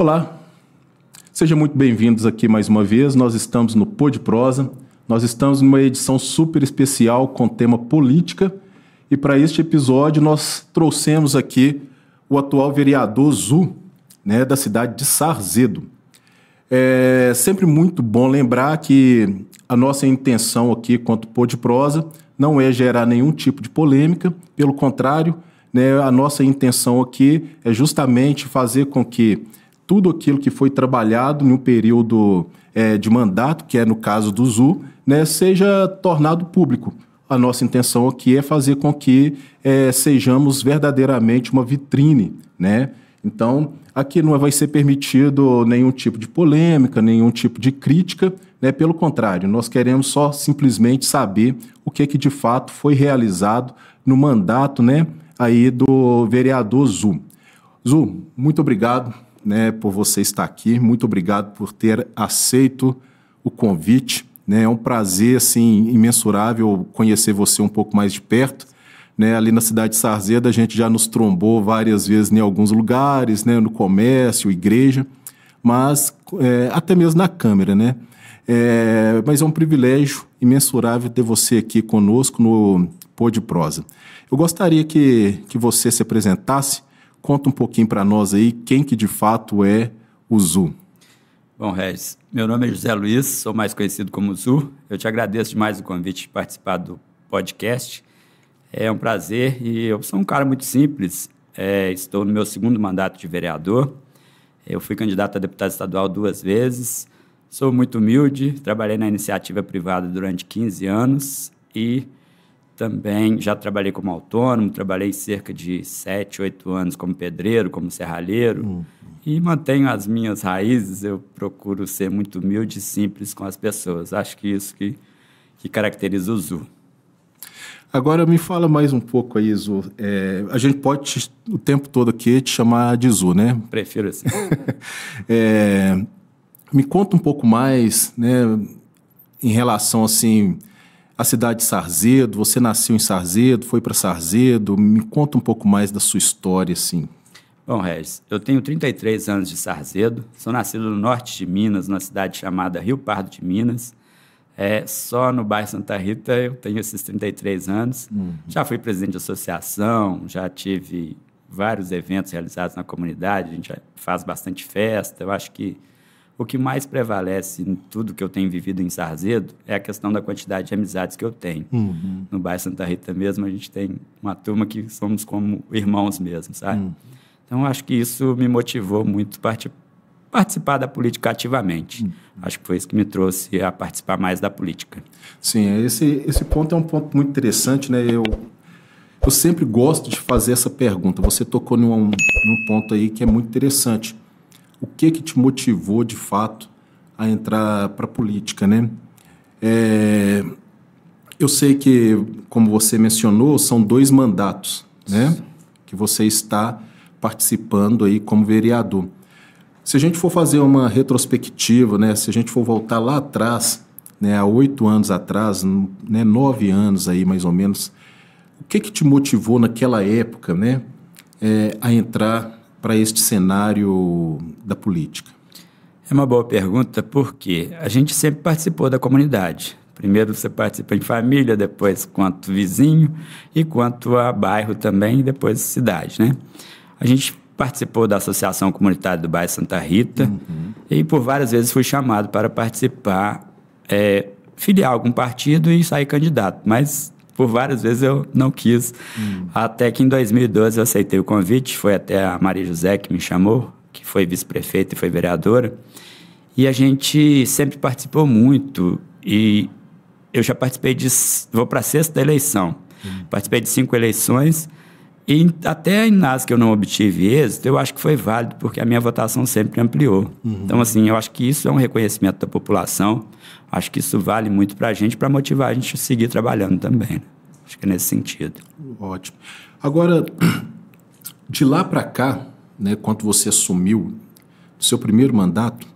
Olá, sejam muito bem-vindos aqui mais uma vez. Nós estamos no Pô de Prosa, nós estamos numa edição super especial com tema política e para este episódio nós trouxemos aqui o atual vereador Zu, da cidade de Sarzedo. É sempre muito bom lembrar que a nossa intenção aqui quanto Pô de Prosa não é gerar nenhum tipo de polêmica, pelo contrário, a nossa intenção aqui é justamente fazer com que tudo aquilo que foi trabalhado em um período de mandato, que é no caso do Zu, seja tornado público. A nossa intenção aqui é fazer com que sejamos verdadeiramente uma vitrine, Então, aqui não vai ser permitido nenhum tipo de polêmica, nenhum tipo de crítica, Pelo contrário, nós queremos só simplesmente saber o que de fato foi realizado no mandato, aí do vereador Zu. Zu, muito obrigado, por você estar aqui, muito obrigado por ter aceito o convite, É um prazer, assim, imensurável conhecer você um pouco mais de perto, Ali na cidade de Sarzedo a gente já nos trombou várias vezes em alguns lugares, no comércio, igreja, mas até mesmo na Câmara, Mas é um privilégio imensurável ter você aqui conosco no Pô de Prosa. Eu gostaria que você se apresentasse, conta um pouquinho para nós aí quem que de fato é o Zu. Bom, Regis, meu nome é José Luiz, sou mais conhecido como Zu. Eu te agradeço demais o convite de participar do podcast. É um prazer e eu sou um cara muito simples. Estou no meu segundo mandato de vereador. Eu fui candidato a deputado estadual 2 vezes. Sou muito humilde, trabalhei na iniciativa privada durante 15 anos e também já trabalhei como autônomo, trabalhei cerca de 7, 8 anos como pedreiro, como serralheiro. E mantenho as minhas raízes, eu procuro ser muito humilde e simples com as pessoas. Acho que isso que caracteriza o Zu. Agora me fala mais um pouco aí, Zu. A gente pode o tempo todo aqui te chamar de Zu, Prefiro assim. Me conta um pouco mais, em relação, assim, à cidade de Sarzedo. Você nasceu em Sarzedo, foi para Sarzedo. Me conta um pouco mais da sua história, assim. Bom, Regis, eu tenho 33 anos de Sarzedo, sou nascido no norte de Minas, numa cidade chamada Rio Pardo de Minas. Só no bairro Santa Rita eu tenho esses 33 anos. Já fui presidente de associação, já tive vários eventos realizados na comunidade, a gente faz bastante festa. Eu acho que o que mais prevalece em tudo que eu tenho vivido em Sarzedo é a questão da quantidade de amizades que eu tenho. No bairro Santa Rita mesmo, a gente tem uma turma que somos como irmãos mesmo, sabe? Então, acho que isso me motivou muito a participar da política ativamente. Acho que foi isso que me trouxe a participar mais da política. Sim, esse ponto é um ponto muito interessante, Eu sempre gosto de fazer essa pergunta. Você tocou num ponto aí que é muito interessante. O que te motivou, de fato, a entrar para a política, Eu sei que, como você mencionou, são 2 mandatos, que você está participando aí como vereador. Se a gente for fazer uma retrospectiva, se a gente for voltar lá atrás, há 8 anos atrás, 9 anos aí mais ou menos, o que te motivou naquela época, a entrar para este cenário da política? É uma boa pergunta porque a gente sempre participou da comunidade. Primeiro você participa em família, depois quanto vizinho e quanto a bairro também, e depois cidade, A gente participou da Associação Comunitária do Bairro Santa Rita e por várias vezes fui chamado para participar, filiar algum partido e sair candidato, mas por várias vezes eu não quis, até que em 2012 eu aceitei o convite, foi até a Maria José que me chamou, que foi vice-prefeita e foi vereadora, e a gente sempre participou muito, e eu já participei vou para a 6ª eleição, participei de 5 eleições, e até nas que eu não obtive êxito, eu acho que foi válido, porque a minha votação sempre ampliou. Então, assim, eu acho que isso é um reconhecimento da população, acho que isso vale muito para a gente motivar a gente a seguir trabalhando também. Acho que é nesse sentido. Ótimo. Agora, de lá para cá, quando você assumiu o seu primeiro mandato,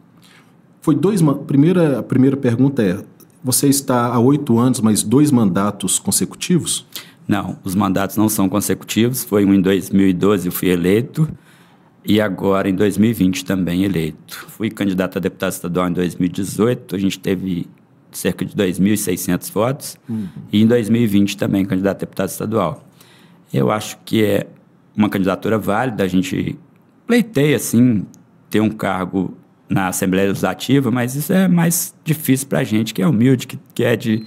foi a primeira pergunta é, você está há 8 anos, mas 2 mandatos consecutivos? Não, os mandatos não são consecutivos, foi um em 2012 eu fui eleito, e agora em 2020 também eleito. Fui candidato a deputado estadual em 2018, a gente teve cerca de 2.600 votos, e em 2020 também candidato a deputado estadual. Eu acho que é uma candidatura válida, a gente pleiteia, assim, ter um cargo na Assembleia Legislativa, mas isso é mais difícil para a gente, que é humilde, que é de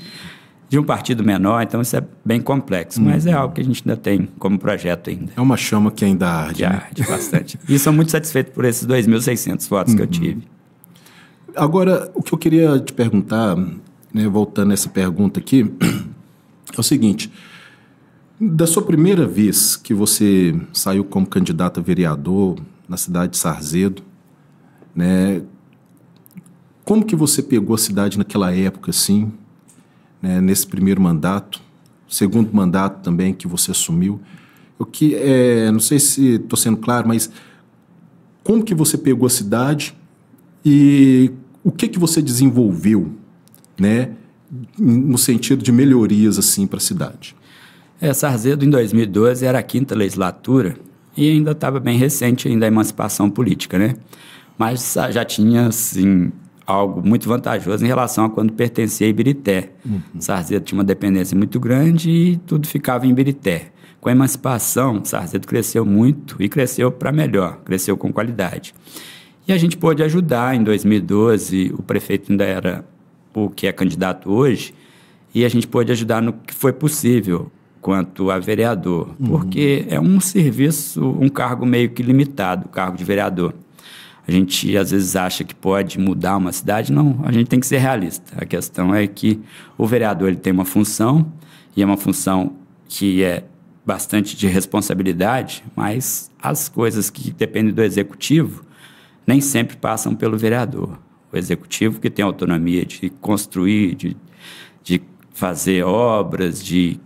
um partido menor, então isso é bem complexo, mas é algo que a gente ainda tem como projeto ainda. É uma chama que ainda arde. Arde bastante. E sou muito satisfeito por esses 2.600 votos que eu tive. Agora, o que eu queria te perguntar, né, voltando a essa pergunta aqui, é o seguinte: da sua primeira vez que você saiu como candidato a vereador na cidade de Sarzedo, né, como que você pegou a cidade naquela época, assim, né, nesse primeiro mandato, segundo mandato também que você assumiu? Não sei se estou sendo claro, mas como que você pegou a cidade e o que você desenvolveu, né, no sentido de melhorias assim para a cidade? Sarzedo, em 2012, era a 5ª legislatura e ainda estava bem recente ainda a emancipação política, né? Mas já tinha, assim, algo muito vantajoso em relação a quando pertencia a Ibirité. Sarzedo tinha uma dependência muito grande e tudo ficava em Ibirité. Com a emancipação, Sarzedo cresceu muito e cresceu para melhor, cresceu com qualidade. E a gente pôde ajudar. Em 2012, o prefeito ainda era o que é candidato hoje, e a gente pôde ajudar no que foi possível quanto a vereador, porque é um serviço, um cargo meio que limitado, o cargo de vereador. A gente, às vezes, acha que pode mudar uma cidade. Não, a gente tem que ser realista. A questão é que o vereador ele tem uma função, e é uma função que é bastante de responsabilidade, mas as coisas que dependem do executivo nem sempre passam pelo vereador. O executivo que tem autonomia de construir, de fazer obras, de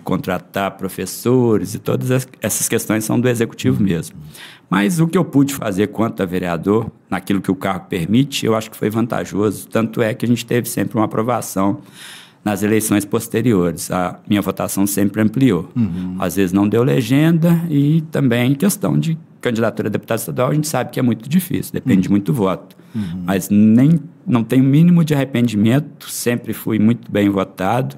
contratar professores, e todas essas questões são do executivo mesmo. Mas o que eu pude fazer quanto a vereador, naquilo que o cargo permite, eu acho que foi vantajoso. Tanto é que a gente teve sempre uma aprovação nas eleições posteriores. A minha votação sempre ampliou. Às vezes não deu legenda, e também questão de candidatura a deputado estadual, a gente sabe que é muito difícil, depende de muito voto. Mas não tenho o mínimo de arrependimento, sempre fui muito bem votado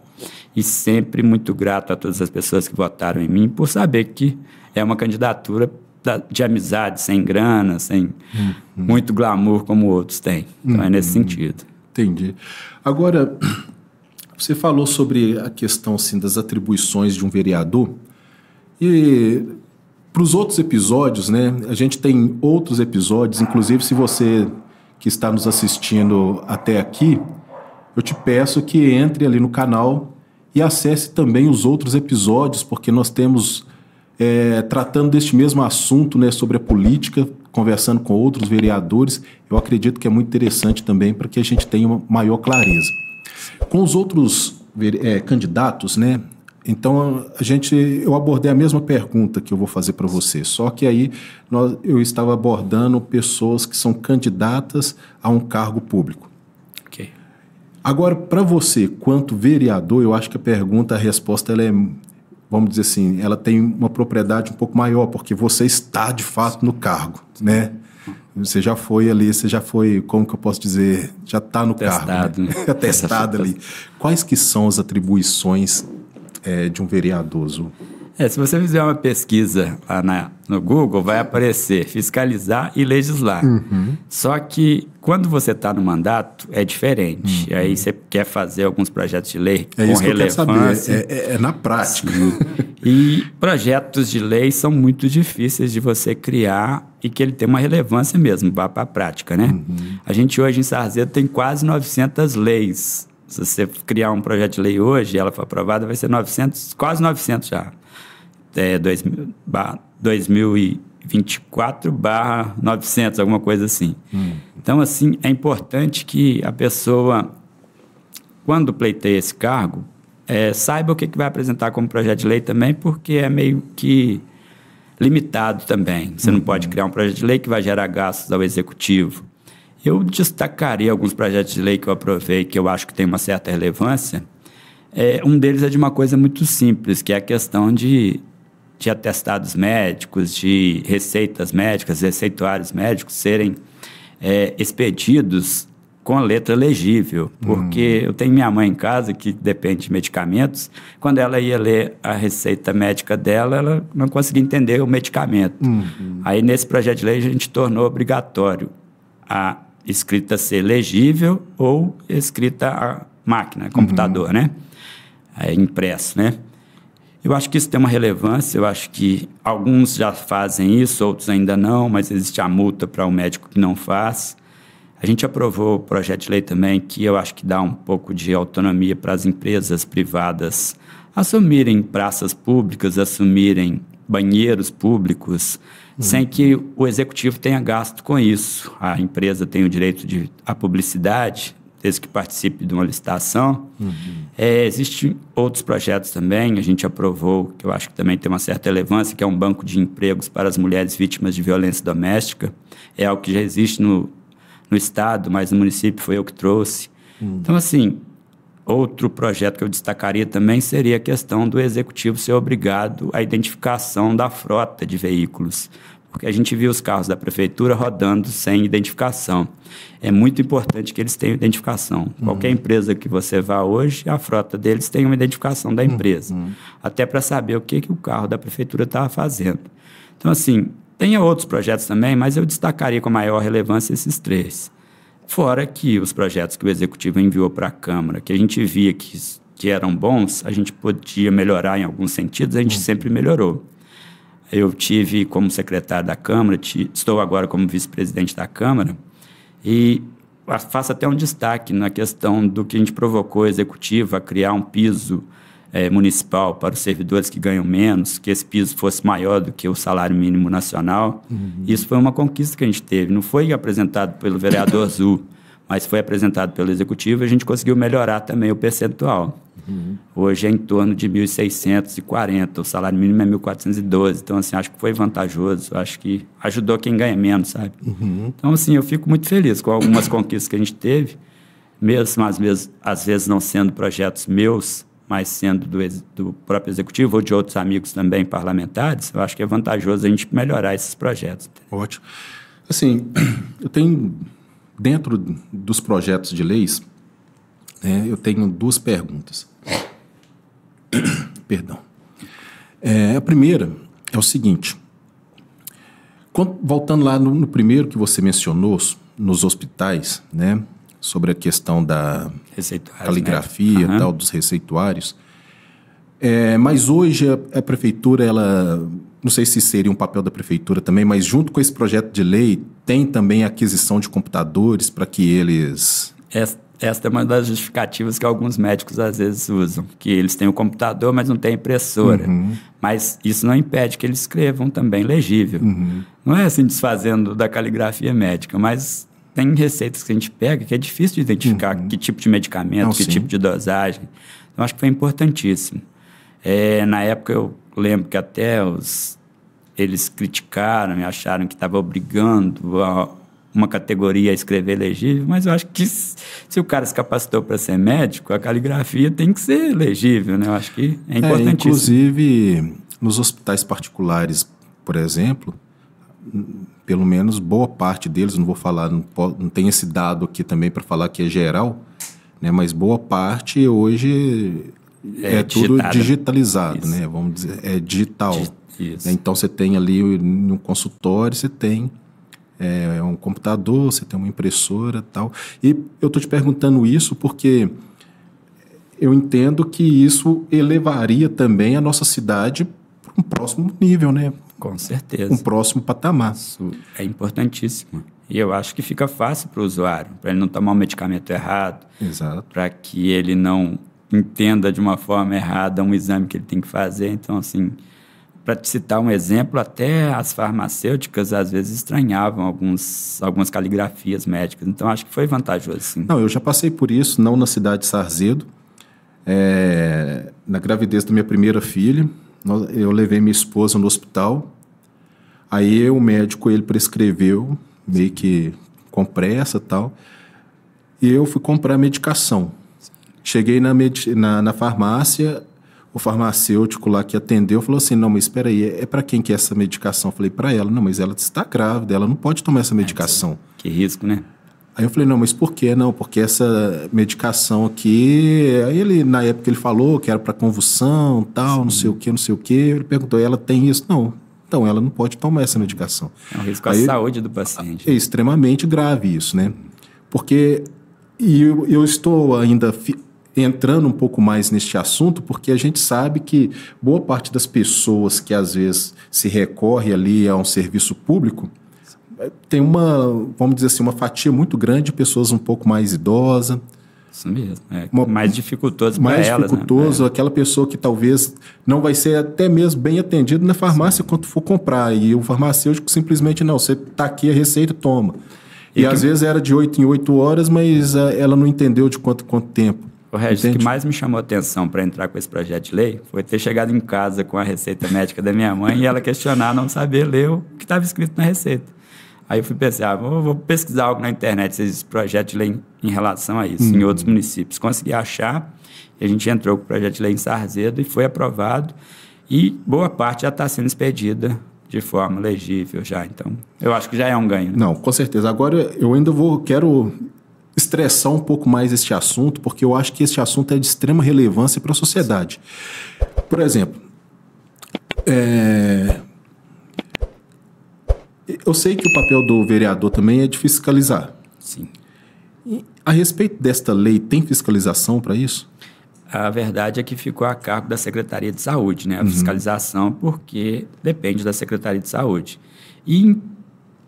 e sempre muito grato a todas as pessoas que votaram em mim, por saber que é uma candidatura de amizade, sem grana, sem muito glamour como outros têm. Então é nesse sentido. Entendi. Agora, você falou sobre a questão assim, das atribuições de um vereador, e para os outros episódios, né, a gente tem outros episódios, inclusive se você que está nos assistindo até aqui, eu te peço que entre ali no canal e acesse também os outros episódios, porque nós temos, tratando deste mesmo assunto, né, sobre a política, conversando com outros vereadores. Eu acredito que é muito interessante também para que a gente tenha uma maior clareza. Com os outros candidatos, né, então eu abordei a mesma pergunta que eu vou fazer para você, só que aí eu estava abordando pessoas que são candidatas a um cargo público. Ok. Agora, para você, quanto vereador, eu acho que a resposta ela é, vamos dizer assim, ela tem uma propriedade um pouco maior, porque você está de fato no cargo, né? Você já foi ali, como que eu posso dizer, já está no cargo, né? Atestado ali. Quais que são as atribuições de um vereador, Zu? Se você fizer uma pesquisa lá no Google, vai aparecer fiscalizar e legislar. Só que quando você está no mandato, é diferente. Aí você quer fazer alguns projetos de lei com relevância. Que eu quero saber. É na prática. E projetos de lei são muito difíceis de você criar e que ele tem uma relevância mesmo para a prática, né? A gente hoje em Sarzedo tem quase 900 leis. Se você criar um projeto de lei hoje e ela for aprovada, vai ser 900, quase 900 já. 2024/900, alguma coisa assim. Então, assim, é importante que a pessoa, quando pleiteia esse cargo, saiba o que vai apresentar como projeto de lei também, porque é meio que limitado também. Você não pode criar um projeto de lei que vai gerar gastos ao executivo. Eu destacaria alguns projetos de lei que eu aprovei, que eu acho que tem uma certa relevância. Um deles é de uma coisa muito simples, que é a questão de de atestados médicos, de receitas médicas, receituários médicos serem expedidos com a letra legível, porque eu tenho minha mãe em casa que depende de medicamentos, quando ela ia ler a receita médica dela, ela não conseguia entender o medicamento. Aí nesse projeto de lei a gente tornou obrigatório a escrita ser legível ou escrita a máquina, computador, né? Impresso, né? Eu acho que isso tem uma relevância, eu acho que alguns já fazem isso, outros ainda não, mas existe a multa para o médico que não faz. A gente aprovou o projeto de lei também que eu acho que dá um pouco de autonomia para as empresas privadas assumirem praças públicas, assumirem banheiros públicos, sem que o executivo tenha gasto com isso. A empresa tem o direito à publicidade, desde que participe de uma licitação. Existem outros projetos também, a gente aprovou, que eu acho que também tem uma certa relevância, que é um banco de empregos para as mulheres vítimas de violência doméstica. É algo que já existe no Estado, mas no município foi eu que trouxe. Então, assim, outro projeto que eu destacaria também seria a questão do executivo ser obrigado à identificação da frota de veículos, porque a gente viu os carros da prefeitura rodando sem identificação. É muito importante que eles tenham identificação. Qualquer empresa que você vá hoje, a frota deles tem uma identificação da empresa, até para saber o que o carro da prefeitura estava fazendo. Então, assim, tem outros projetos também, mas eu destacaria com maior relevância esses 3. Fora que os projetos que o Executivo enviou para a Câmara, que a gente via que eram bons, a gente podia melhorar em alguns sentidos, a gente sempre melhorou. Eu tive como secretário da Câmara, estou agora como vice-presidente da Câmara, e faço até um destaque na questão do que a gente provocou o Executivo a criar um piso municipal para os servidores que ganham menos, que esse piso fosse maior do que o salário mínimo nacional. Isso foi uma conquista que a gente teve. Não foi apresentado pelo vereador Zul, mas foi apresentado pelo Executivo e a gente conseguiu melhorar também o percentual. Hoje é em torno de 1.640, o salário mínimo é 1.412. Então, assim, acho que foi vantajoso, acho que ajudou quem ganha menos, sabe? Então, assim, eu fico muito feliz com algumas conquistas que a gente teve, mesmo às vezes não sendo projetos meus, mas sendo do próprio Executivo ou de outros amigos também parlamentares. Eu acho que é vantajoso a gente melhorar esses projetos. Ótimo. Assim, eu tenho, dentro dos projetos de leis, eu tenho 2 perguntas. Perdão. A primeira é o seguinte. Voltando lá no primeiro que você mencionou, nos hospitais, né, sobre a questão da caligrafia, tal, dos receituários. Mas hoje a prefeitura, ela, não sei se seria um papel da prefeitura também, mas junto com esse projeto de lei, tem também a aquisição de computadores para que eles... Esta é uma das justificativas que alguns médicos às vezes usam, que eles têm o computador, mas não têm impressora. Mas isso não impede que eles escrevam também legível. Não é assim desfazendo da caligrafia médica, mas tem receitas que a gente pega que é difícil de identificar que tipo de medicamento, tipo de dosagem. Então, acho que foi importantíssimo. Na época, eu lembro que até eles criticaram e acharam que estava obrigando uma categoria a escrever legível, mas eu acho que se o cara se capacitou para ser médico, a caligrafia tem que ser legível, né? Eu acho que é importantíssimo. Inclusive, nos hospitais particulares, por exemplo, pelo menos boa parte deles, não vou falar, não tem esse dado aqui também para falar que é geral, né? Mas boa parte hoje é tudo digitalizado, né? Vamos dizer, é digital. Isso. Então você tem ali no consultório, você tem um computador, você tem uma impressora e tal. E eu estou te perguntando isso porque eu entendo que isso elevaria também a nossa cidade para um próximo nível, né? Com certeza. Um próximo patamar. Isso é importantíssimo. E eu acho que fica fácil para o usuário, para ele não tomar um medicamento errado. Exato. Para que ele não entenda de uma forma errada um exame que ele tem que fazer. Então, assim, para te citar um exemplo, até as farmacêuticas às vezes estranhavam algumas caligrafias médicas. Então, acho que foi vantajoso, sim. Não, eu já passei por isso, não na cidade de Sarzedo. Na gravidez da minha primeira filha, eu levei minha esposa no hospital. Aí o médico, ele prescreveu, meio que com pressa e tal. E eu fui comprar medicação. Cheguei na farmácia, o farmacêutico lá que atendeu falou assim, não, mas espera aí, é para quem que é essa medicação? Eu falei, para ela. Não, mas ela está grávida, ela não pode tomar essa medicação. Que risco, né? Aí eu falei, não, mas por quê? Não, porque essa medicação aqui... Aí ele, na época, ele falou que era para convulsão, tal, não sei o quê, não sei o quê. Ele perguntou, ela tem isso? Não. Então, ela não pode tomar essa medicação. É um risco à saúde do paciente. É extremamente grave isso, né? Porque... E eu estou ainda entrando um pouco mais neste assunto, porque a gente sabe que boa parte das pessoas que, às vezes, se recorre ali a um serviço público... tem vamos dizer assim, uma fatia muito grande de pessoas um pouco mais idosas. Isso mesmo. Mais dificultoso para elas. Mais dificultoso, né? Aquela pessoa que talvez não vai ser até mesmo bem atendida na farmácia quando for comprar. E o farmacêutico simplesmente, não, você está aqui a receita, toma. E às vezes era de 8 em 8 horas, mas ela não entendeu de quanto tempo. O Regis, o que mais me chamou a atenção para entrar com esse projeto de lei foi ter chegado em casa com a receita médica da minha mãe e ela questionar, não saber ler o que estava escrito na receita. Aí eu fui pensar, vou pesquisar algo na internet, se existe projeto de lei em relação a isso, em outros municípios. Consegui achar, e a gente entrou com o projeto de lei em Sarzedo e foi aprovado. E boa parte já está sendo expedida de forma legível já. Então, eu acho que já é um ganho. Né? Não, com certeza. Agora, eu ainda quero estressar um pouco mais este assunto, porque eu acho que este assunto é de extrema relevância para a sociedade. Por exemplo, eu sei que o papel do vereador também é de fiscalizar. Sim. E, a respeito desta lei, tem fiscalização para isso? A verdade é que ficou a cargo da Secretaria de Saúde, né? A fiscalização, porque depende da Secretaria de Saúde. E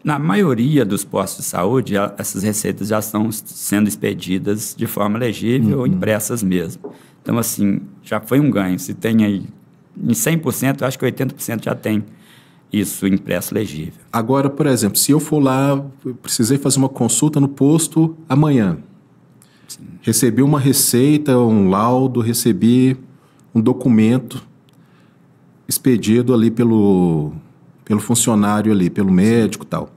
na maioria dos postos de saúde, essas receitas já estão sendo expedidas de forma legível ou impressas mesmo. Então, assim, já foi um ganho. Se tem aí em 100%, eu acho que 80% já tem isso impresso legível. Agora, por exemplo, se eu for lá, eu precisei fazer uma consulta no posto amanhã. Sim. Recebi uma receita, um laudo, recebi um documento expedido ali pelo funcionário ali, pelo médico e tal.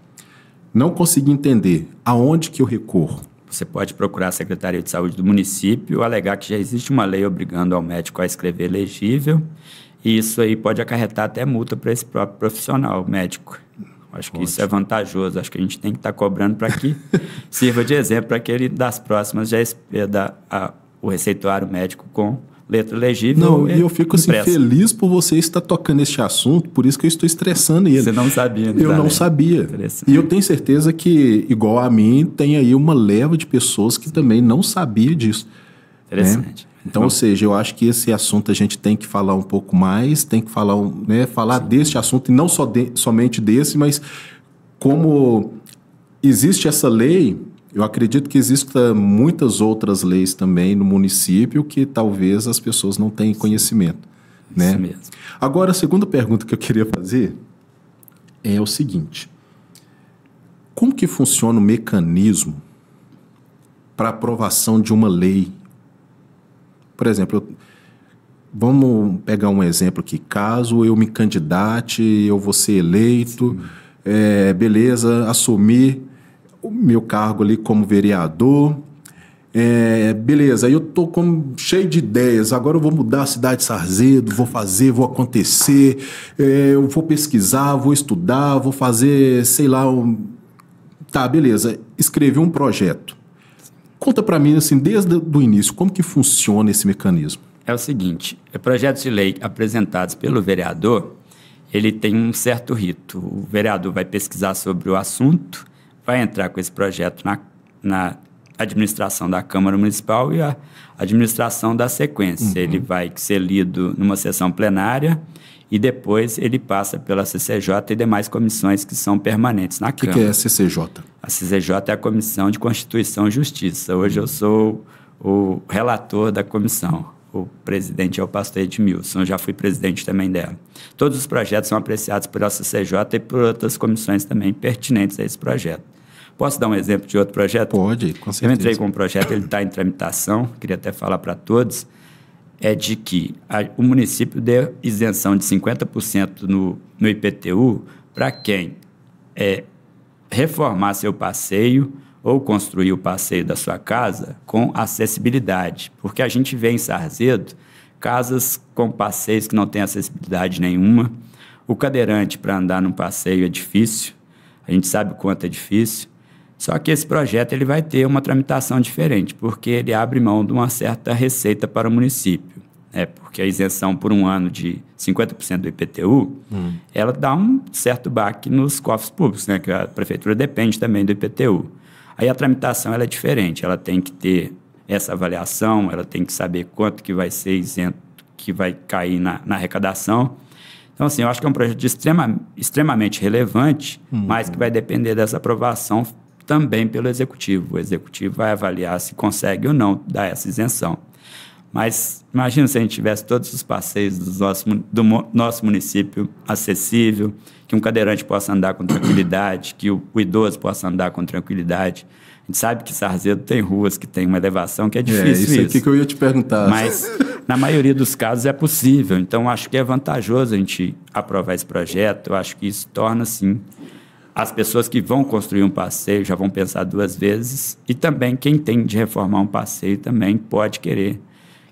Não consegui entender aonde que eu recorro. Você pode procurar a Secretaria de Saúde do município, alegar que já existe uma lei obrigando ao médico a escrever legível. E isso aí pode acarretar até multa para esse próprio profissional médico. Acho que isso é vantajoso. Acho que a gente tem que estar cobrando para que sirva de exemplo para que ele, das próximas, já expeda o receituário médico com letra legível. Não, e eu fico assim, feliz por você estar tocando este assunto, por isso que eu estou estressando ele. Você não sabia, né? Eu não sabia. E eu tenho certeza que, igual a mim, tem aí uma leva de pessoas que também não sabia disso. Interessante. Né? Então, ou seja, eu acho que esse assunto a gente tem que falar um pouco mais, tem que falar, falar deste assunto, e não somente desse, mas como existe essa lei, eu acredito que existam muitas outras leis também no município que talvez as pessoas não tenham conhecimento. Né? Isso mesmo. Agora, a segunda pergunta que eu queria fazer é o seguinte: como que funciona o mecanismo para aprovação de uma lei? Por exemplo, vamos pegar um exemplo aqui. Caso eu me candidate, eu vou ser eleito, beleza, assumir o meu cargo ali como vereador, beleza, aí eu estou cheio de ideias, agora eu vou mudar a cidade de Sarzedo, vou fazer, vou acontecer, eu vou pesquisar, vou estudar, vou fazer, sei lá, tá, beleza, escrevi um projeto. Conta para mim, assim, desde o início, como que funciona esse mecanismo? É o seguinte, projetos de lei apresentados pelo vereador, ele tem um certo rito. O vereador vai pesquisar sobre o assunto, vai entrar com esse projeto na administração da Câmara Municipal e a administração da sequência. Ele vai ser lido numa sessão plenária e depois ele passa pela CCJ e demais comissões que são permanentes na Câmara. O que é a CCJ? A CCJ é a Comissão de Constituição e Justiça. Hoje eu sou o relator da comissão. O presidente é o pastor Edmilson, eu já fui presidente também dela. Todos os projetos são apreciados pela CCJ e por outras comissões também pertinentes a esse projeto. Posso dar um exemplo de outro projeto? Pode, com certeza. Eu entrei com um projeto, ele está em tramitação, queria até falar para todos, é de que o município dê isenção de 50% no IPTU para quem reformar seu passeio ou construir o passeio da sua casa com acessibilidade. Porque a gente vê em Sarzedo casas com passeios que não têm acessibilidade nenhuma. O cadeirante para andar num passeio é difícil, a gente sabe o quanto é difícil. Só que esse projeto ele vai ter uma tramitação diferente, porque ele abre mão de uma certa receita para o município. Porque a isenção por um ano de 50% do IPTU, ela dá um certo baque nos cofres públicos, né? Que a prefeitura depende também do IPTU. Aí a tramitação ela é diferente, ela tem que ter essa avaliação, ela tem que saber quanto que vai ser isento, que vai cair na arrecadação. Então, assim, eu acho que é um projeto extremamente relevante, mas que vai depender dessa aprovação também pelo Executivo. O Executivo vai avaliar se consegue ou não dar essa isenção. Mas imagina se a gente tivesse todos os passeios do nosso município acessível, que um cadeirante possa andar com tranquilidade, que o idoso possa andar com tranquilidade. A gente sabe que Sarzedo tem ruas que tem uma elevação que é difícil isso aqui que eu ia te perguntar. Mas, na maioria dos casos, é possível. Então, acho que é vantajoso a gente aprovar esse projeto. Eu acho que isso torna, sim, as pessoas que vão construir um passeio já vão pensar duas vezes. E também quem tem de reformar um passeio também pode querer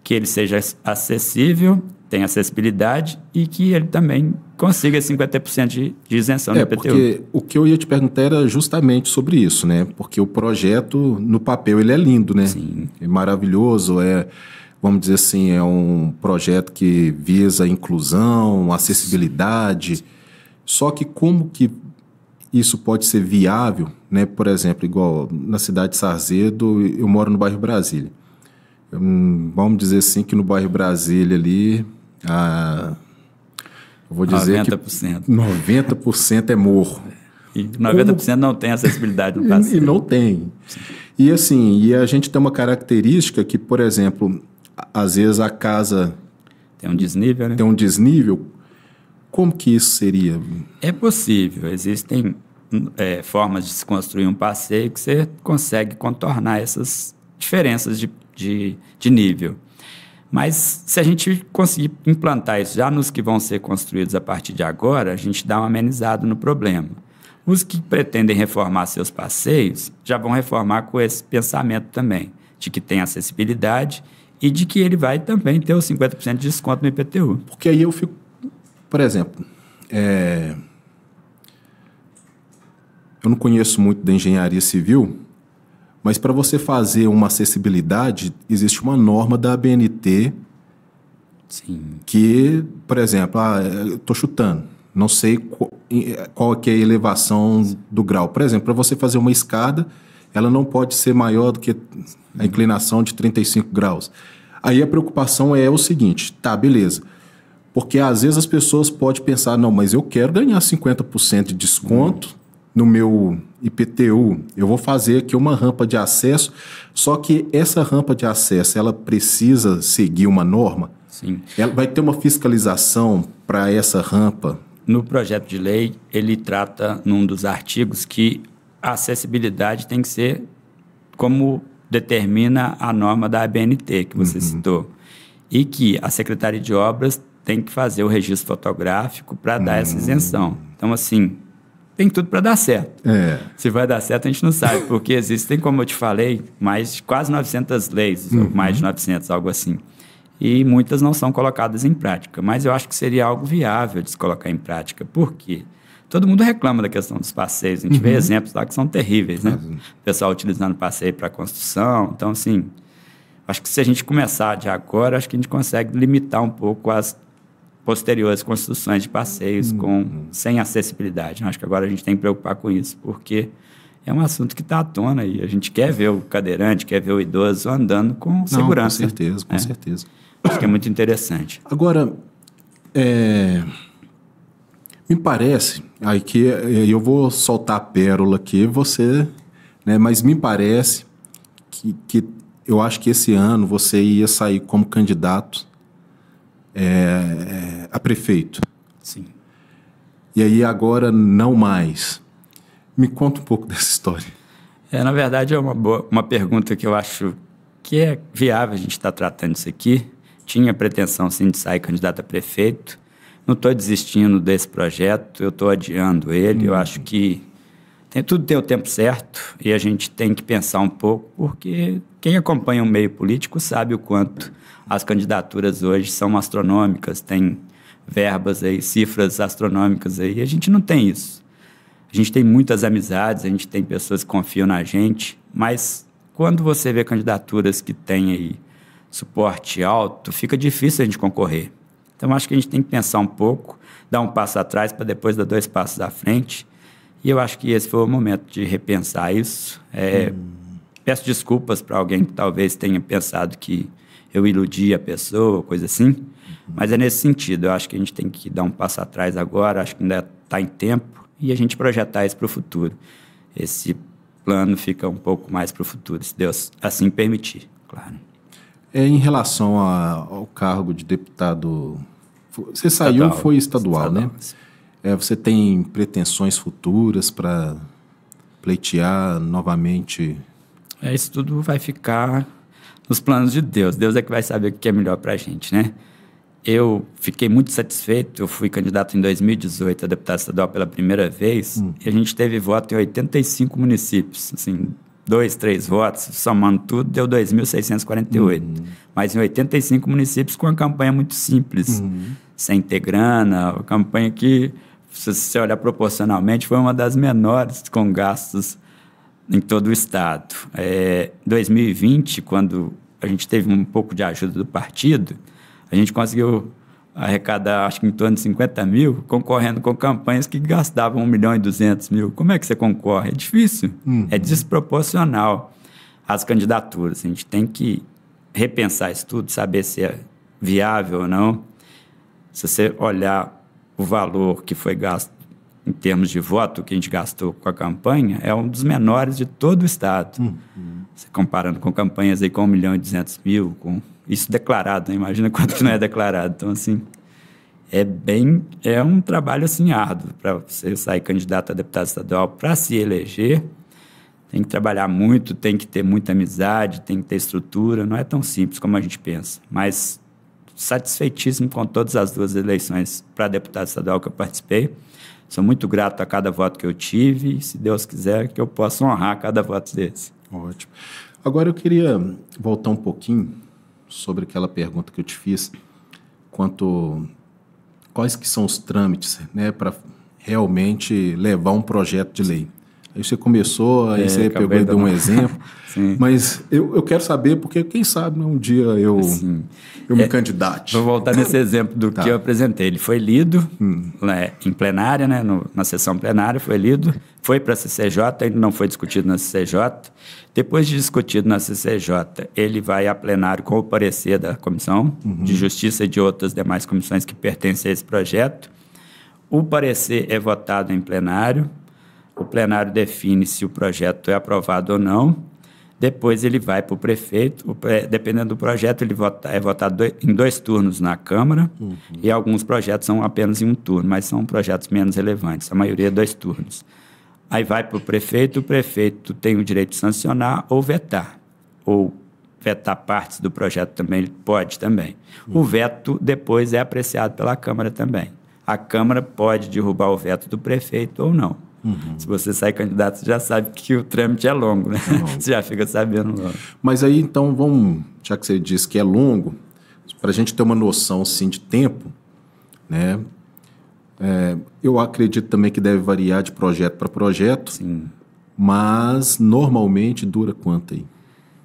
que ele seja acessível, tenha acessibilidade e que ele também consiga 50% de isenção do IPTU. Porque o que eu ia te perguntar era justamente sobre isso, né? Porque o projeto, no papel, ele é lindo, né? Sim. É maravilhoso, vamos dizer assim, é um projeto que visa inclusão, acessibilidade. Só que como que isso pode ser viável, né? Por exemplo, igual na cidade de Sarzedo, eu moro no bairro Brasília. Vamos dizer assim que no bairro Brasília ali, eu vou dizer 90%. que 90% é morro. E 90% não tem acessibilidade no passeio. E não tem. Sim. E assim, a gente tem uma característica que, por exemplo, às vezes a casa tem um desnível, né? Tem um desnível. Como que isso seria? É possível. Existem formas de se construir um passeio que você consegue contornar essas diferenças de nível. Mas se a gente conseguir implantar isso já nos que vão ser construídos a partir de agora, a gente dá um amenizado no problema. Os que pretendem reformar seus passeios já vão reformar com esse pensamento também, de que tem acessibilidade e de que ele vai também ter os 50% de desconto no IPTU. Porque aí eu fico, por exemplo, eu não conheço muito da engenharia civil, mas para você fazer uma acessibilidade, existe uma norma da ABNT. Sim. Que, por exemplo, eu estou chutando, não sei qual que é a elevação do grau. Por exemplo, para você fazer uma escada, ela não pode ser maior do que a inclinação de 35 graus. Aí a preocupação é o seguinte, tá, beleza. Porque às vezes as pessoas podem pensar, não, mas eu quero ganhar 50% de desconto no meu IPTU, eu vou fazer aqui uma rampa de acesso, só que essa rampa de acesso, ela precisa seguir uma norma? Sim. Ela vai ter uma fiscalização para essa rampa? No projeto de lei, ele trata num dos artigos que a acessibilidade tem que ser como determina a norma da ABNT, que você citou, e que a Secretaria de Obras tem que fazer o registro fotográfico para dar essa isenção. Então, assim, tem tudo para dar certo. Se vai dar certo, a gente não sabe, porque existem, como eu te falei, quase 900 leis, ou mais de 900, algo assim. E muitas não são colocadas em prática. Mas eu acho que seria algo viável de se colocar em prática. Por quê? Todo mundo reclama da questão dos passeios. A gente vê exemplos lá que são terríveis, né? O pessoal utilizando passeio para construção. Então, assim, acho que se a gente começar de agora, acho que a gente consegue limitar um pouco as posteriores construções de passeios sem acessibilidade. Eu acho que agora a gente tem que preocupar com isso, porque é um assunto que está à tona e a gente quer ver o cadeirante, quer ver o idoso andando com segurança. Com certeza, com certeza. Acho que é muito interessante. Agora, me parece, aí que eu vou soltar a pérola aqui, você, né, mas me parece que eu acho que esse ano você ia sair como candidato a prefeito. Sim. E aí agora não mais. Me conta um pouco dessa história. Na verdade, é uma pergunta que eu acho que é viável a gente estar tratando isso aqui. Tinha pretensão, sim, de sair candidato a prefeito. Não estou desistindo desse projeto, eu estou adiando ele. Eu acho que tudo tem o tempo certo e a gente tem que pensar um pouco, porque quem acompanha o meio político sabe o quanto as candidaturas hoje são astronômicas, tem verbas aí, cifras astronômicas aí, e a gente não tem isso. A gente tem muitas amizades, a gente tem pessoas que confiam na gente, mas quando você vê candidaturas que têm aí suporte alto, fica difícil a gente concorrer. Então, acho que a gente tem que pensar um pouco, dar um passo atrás para depois dar 2 passos à frente, e eu acho que esse foi o momento de repensar isso. Peço desculpas para alguém que talvez tenha pensado que eu iludi a pessoa, coisa assim, mas é nesse sentido. Eu acho que a gente tem que dar um passo atrás agora, acho que ainda está em tempo, e a gente projetar isso para o futuro. Esse plano fica um pouco mais para o futuro, se Deus assim permitir, claro. Em relação ao cargo de deputado, você saiu, foi estadual, né? Você tem pretensões futuras para pleitear novamente? Isso tudo vai ficar nos planos de Deus. Deus é que vai saber o que é melhor para a gente, né? Eu fiquei muito satisfeito, eu fui candidato em 2018 a deputado estadual pela primeira vez, e a gente teve voto em 85 municípios, assim, 2, 3 votos, somando tudo, deu 2.648. Mas em 85 municípios com uma campanha muito simples, sem ter grana, uma campanha que, se você olhar proporcionalmente, foi uma das menores com gastos em todo o estado. Em 2020, quando a gente teve um pouco de ajuda do partido, a gente conseguiu arrecadar, acho que em torno de 50 mil, concorrendo com campanhas que gastavam 1.200.000. Como é que você concorre? É difícil, é desproporcional às candidaturas. A gente tem que repensar isso tudo, saber se é viável ou não. Se você olhar o valor que foi gasto em termos de voto, que a gente gastou com a campanha, é um dos menores de todo o estado. Você comparando com campanhas aí com 1.200.000, com isso declarado, né? Imagina quanto que não é declarado. Então, assim, é um trabalho assim árduo para você sair candidato a deputado estadual, para se eleger. Tem que trabalhar muito, tem que ter muita amizade, tem que ter estrutura. Não é tão simples como a gente pensa, mas satisfeitíssimo com todas as 2 eleições para deputado estadual que eu participei. Sou muito grato a cada voto que eu tive e, se Deus quiser, que eu possa honrar cada voto desse. Ótimo. Agora eu queria voltar um pouquinho sobre aquela pergunta que eu te fiz, quais que são os trâmites, né, para realmente levar um projeto de lei. Aí você começou, aí você pegou e deu um exemplo, mas eu quero saber, porque quem sabe um dia eu me candidate. Vou voltar nesse exemplo do que eu apresentei. Ele foi lido em plenária, né, na sessão plenária, foi lido, foi para a CCJ, ainda não foi discutido na CCJ. Depois de discutido na CCJ, ele vai a plenário com o parecer da Comissão de Justiça e de outras demais comissões que pertencem a esse projeto. O parecer é votado em plenário. O plenário define se o projeto é aprovado ou não. Depois ele vai para o prefeito. Dependendo do projeto, ele é votado em 2 turnos na Câmara. E alguns projetos são apenas em 1 turno, mas são projetos menos relevantes. A maioria é 2 turnos. Aí vai para o prefeito tem o direito de sancionar ou vetar. Ou vetar partes do projeto também, ele pode também. O veto depois é apreciado pela Câmara também. A Câmara pode derrubar o veto do prefeito ou não. Se você sai candidato, você já sabe que o trâmite é longo, né? Você já fica sabendo logo. Mas aí, então, já que você disse que é longo, para a gente ter uma noção, sim, de tempo, né? Eu acredito também que deve variar de projeto para projeto, sim, mas normalmente dura quanto aí?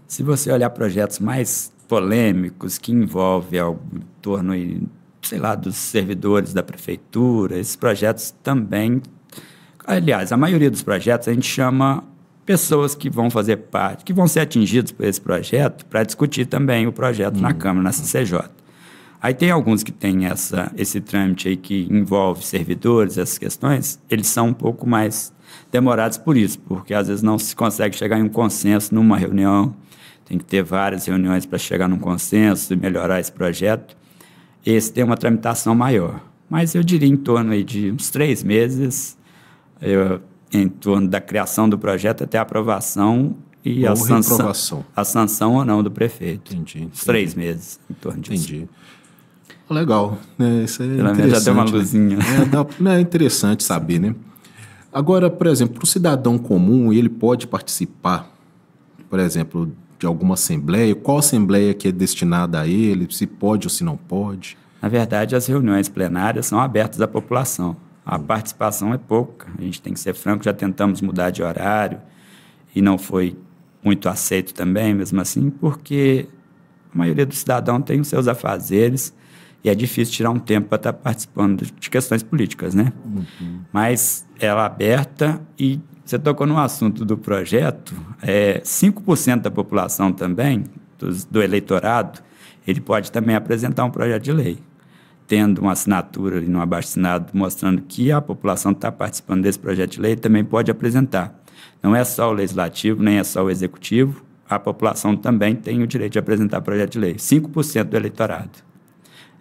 Se você olhar projetos mais polêmicos, que envolvem algo em torno, sei lá, dos servidores da prefeitura, esses projetos também... Aliás, a maioria dos projetos a gente chama pessoas que vão fazer parte, que vão ser atingidos por esse projeto, para discutir também o projeto na Câmara, na CCJ. Aí tem alguns que têm esse trâmite aí que envolve servidores, essas questões, eles são um pouco mais demorados por isso, porque às vezes não se consegue chegar em um consenso numa reunião, tem que ter várias reuniões para chegar num consenso e melhorar esse projeto. Esse tem uma tramitação maior, mas eu diria em torno aí de uns 3 meses, em torno da criação do projeto até a aprovação e a sanção ou não do prefeito. Entendi. Uns 3 meses, em torno disso. Entendi. Legal, né? Isso é pelo menos já deu uma luzinha. É interessante saber, né? Agora, por exemplo, para o cidadão comum, ele pode participar, por exemplo, de alguma assembleia? Qual assembleia que é destinada a ele? Se pode ou se não pode? Na verdade, as reuniões plenárias são abertas à população. A participação é pouca. A gente tem que ser franco, já tentamos mudar de horário e não foi muito aceito também, mesmo assim, porque a maioria do cidadão tem os seus afazeres e é difícil tirar um tempo para estar participando de questões políticas, né? Mas ela é aberta e você tocou no assunto do projeto, 5% da população também, do eleitorado, ele pode também apresentar um projeto de lei, tendo uma assinatura ali no abaixo-assinado mostrando que a população está participando desse projeto de lei, também pode apresentar. Não é só o legislativo, nem é só o executivo, a população também tem o direito de apresentar projeto de lei, 5% do eleitorado.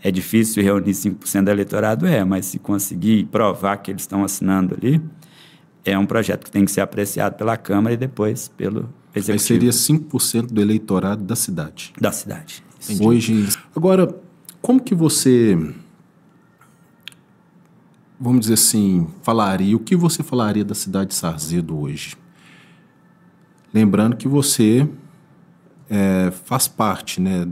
É difícil reunir 5% do eleitorado? Mas se conseguir provar que eles estão assinando ali, é um projeto que tem que ser apreciado pela Câmara e depois pelo executivo. Aí seria 5% do eleitorado da cidade. Da cidade. Hoje, agora, como que você, vamos dizer assim, o que você falaria da cidade de Sarzedo hoje? Lembrando que você faz parte, né,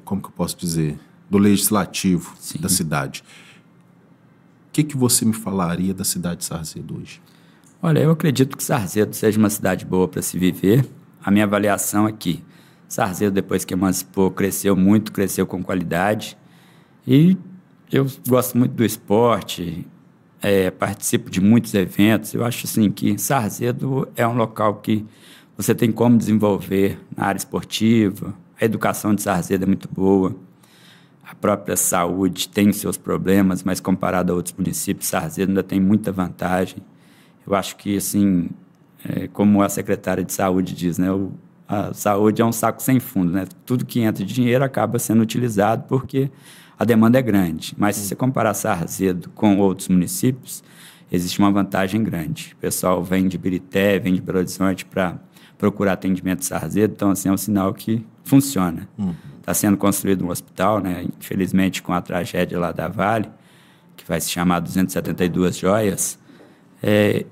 como que eu posso dizer, do legislativo Sim. da cidade. O que você me falaria da cidade de Sarzedo hoje? Olha, eu acredito que Sarzedo seja uma cidade boa para se viver. A minha avaliação é que Sarzedo, depois que emancipou, cresceu muito, cresceu com qualidade. E eu gosto muito do esporte, participo de muitos eventos. Eu acho assim, que Sarzedo é um local que você tem como desenvolver na área esportiva. A educação de Sarzedo é muito boa. A própria saúde tem seus problemas, mas comparado a outros municípios, Sarzedo ainda tem muita vantagem. Eu acho que, assim, como a secretária de saúde diz, né, a saúde é um saco sem fundo, né? Tudo que entra de dinheiro acaba sendo utilizado porque a demanda é grande. Mas se você comparar Sarzedo com outros municípios, existe uma vantagem grande. O pessoal vem de Birité, vem de Belo Horizonte para procurar atendimento em Sarzedo, então, assim, é um sinal que funciona. Está sendo construído um hospital, né? Infelizmente, com a tragédia lá da Vale, que vai se chamar 272 Joias,